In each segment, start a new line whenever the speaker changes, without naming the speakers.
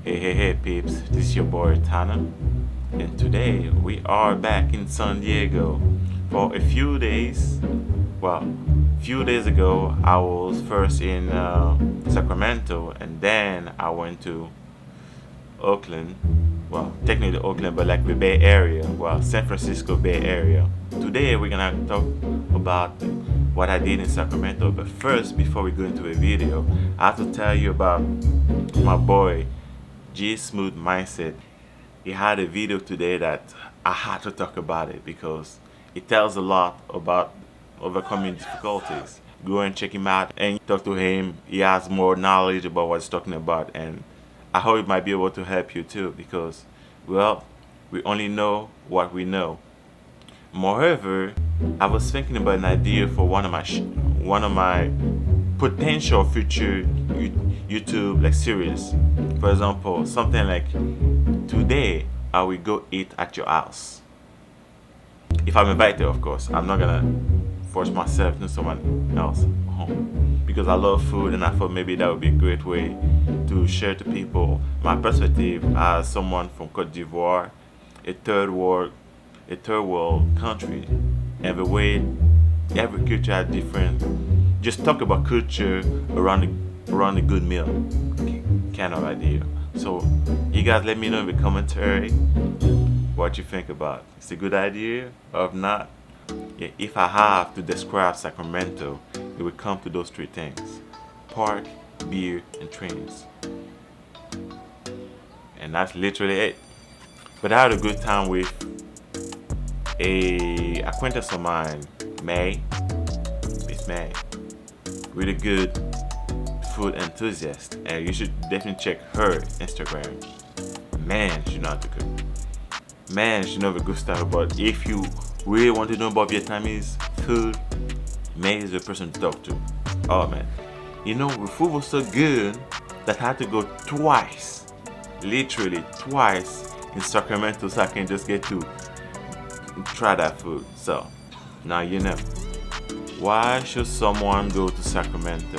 Hey peeps, this is your boy Tana, and today we are back in San Diego for a few days. Well, few days ago I was first in Sacramento, and then I went to Oakland. Well, technically Oakland, but like the Bay Area, well, San Francisco Bay Area. Today we're gonna talk about what I did in Sacramento, but first, before we go into a video, I have to tell you about my boy Gsmooth Mindset. He had a video today that I had to talk about it because it tells a lot about overcoming difficulties. Go and check him out and talk to him. He has more knowledge about what he's talking about, and I hope it might be able to help you too because, well, we only know what we know. Moreover, I was thinking about an idea for one of my potential future YouTube like series. For example, something like today I will go eat at your house. If I'm invited, of course. I'm not gonna force myself to someone else home because I love food, and I thought maybe that would be a great way to share to people my perspective as someone from Cote d'Ivoire, a third world country, and the way every culture has different. Just talk about culture around a good meal, kind of idea. So you guys let me know in the commentary what you think about. It's a good idea, or if not, yeah, if I have to describe Sacramento, it would come to those three things: park, beer, and trains. And that's literally it. But I had a good time with a acquaintance of mine, May. It's May. Really good food enthusiast, and you should definitely check her Instagram. Man, she know how to cook. Man, she know the good stuff. But if you really want to know about Vietnamese food, May is the person to talk to. Oh man, you know the food was so good that I had to go twice, literally twice in Sacramento, so I can just get to try that food. So now you know. Why should someone go to Sacramento?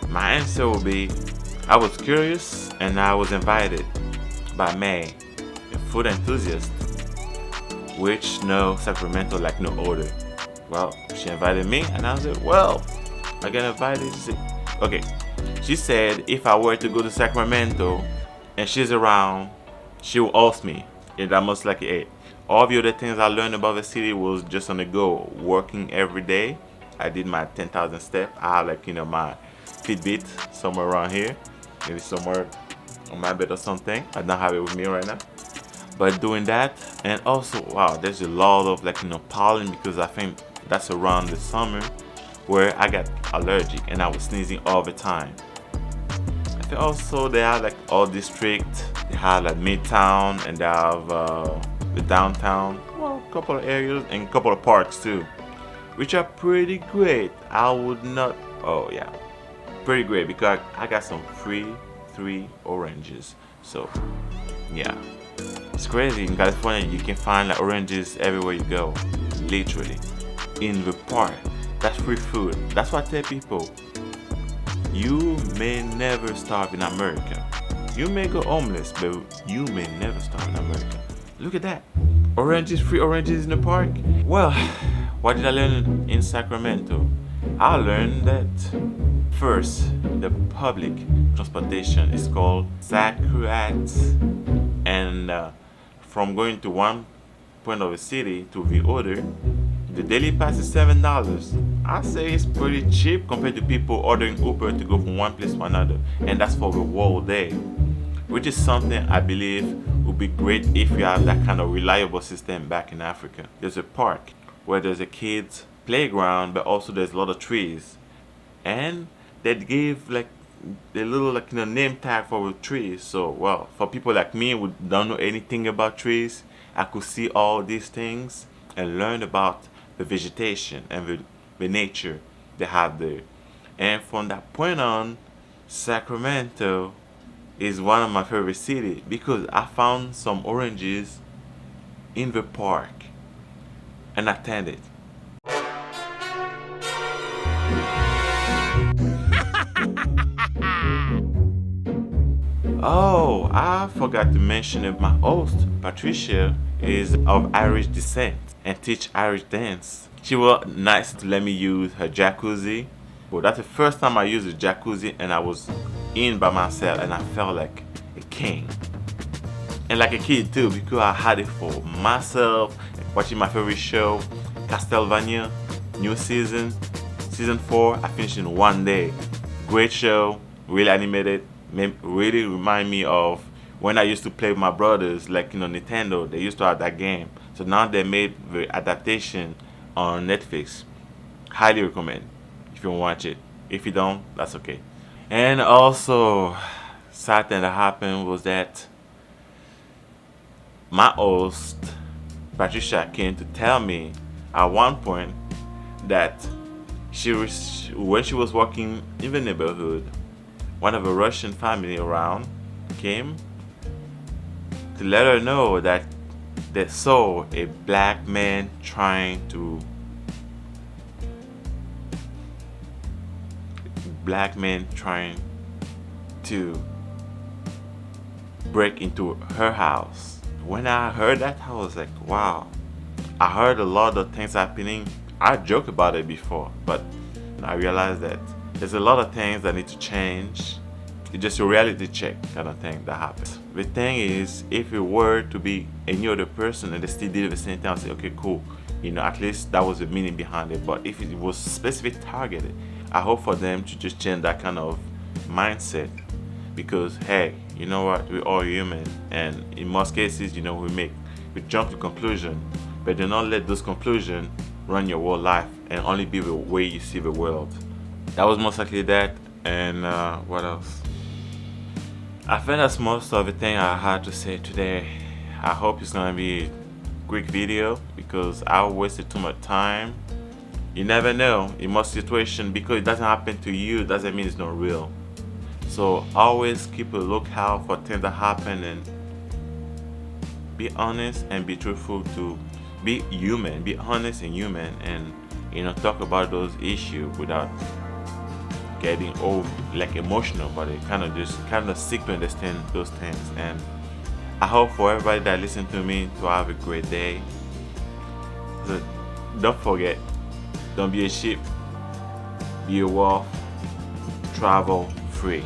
My answer will be, I was curious and I was invited by May, a food enthusiast, which know Sacramento like no other. Well, she invited me and I said, well, I got invited. She said, okay. She said if I were to go to Sacramento and she's around, she will ask me. And that most likely it. All the other things I learned about the city was just on the go, working every day. I did my 10,000 steps. I have my Fitbit somewhere around here, maybe somewhere on my bed or something. I don't have it with me right now. But doing that, and also, wow, there's a lot of pollen because I think that's around the summer where I got allergic and I was sneezing all the time. I think also they have all district. They have Midtown, and they have the downtown, well, a couple of areas and a couple of parks too, which are pretty great. I would not, oh yeah, pretty great because I got some free 3 oranges. So yeah, it's crazy. In California you can find oranges everywhere you go, literally in the park. That's free food. That's why I tell people, you may never starve in America. You may go homeless, but you may never starve in America. Look at that. Oranges, free oranges in the park. Well, what did I learn in Sacramento? I learned that first, the public transportation is called SacramenTo. And from going to one point of the city to the other, the daily pass is $7. I say it's pretty cheap compared to people ordering Uber to go from one place to another. And that's for the whole day, which is something I believe would be great if we have that kind of reliable system back in Africa. There's a park where there's a kids playground, but also there's a lot of trees, and they gave the little name tag for the trees. So well, for people like me who don't know anything about trees, I could see all these things and learn about the vegetation and the nature they have there. And from that point on, Sacramento is one of my favorite cities because I found some oranges in the park and I tended. Oh, I forgot to mention it. My host, Patricia, is of Irish descent and teach Irish dance. She was nice to let me use her jacuzzi. Well, that's the first time I used a jacuzzi and I was in by myself and I felt like a king. And like a kid too, because I had it for myself, watching my favorite show, Castlevania, new season, season 4, I finished in one day. Great show, really animated, really remind me of when I used to play with my brothers, like Nintendo, they used to have that game. So now they made the adaptation on Netflix. Highly recommend if you want to watch it. If you don't, that's okay. And also, sad thing that happened was that my host, Patricia, came to tell me at one point that when she was walking in the neighborhood, one of a Russian family around came to let her know that they saw a black man trying to break into her house. When I heard that, I was like, wow. I heard a lot of things happening. I joked about it before, but I realized that there's a lot of things that need to change. It's just a reality check kind of thing that happens. The thing is, if it were to be any other person and they still did the same thing, I'd say, okay, cool. At least that was the meaning behind it. But if it was specifically targeted, I hope for them to just change that kind of mindset. Because, hey, you know what? We're all human. And in most cases, we jump to conclusion. But do not let those conclusions run your whole life and only be the way you see the world. That was most likely that. And what else? I think that's most of the thing I had to say today. I hope it's gonna be a quick video because I wasted too much time. You never know in most situations, because it doesn't happen to you doesn't mean it's not real. So always keep a lookout for things that happen and be honest and be truthful, to be human, be honest and human, and talk about those issues without getting emotional, but it kind of seek to understand those things. And I hope for everybody that listens to me to have a great day. So don't forget, don't be a sheep, be a wolf, travel free.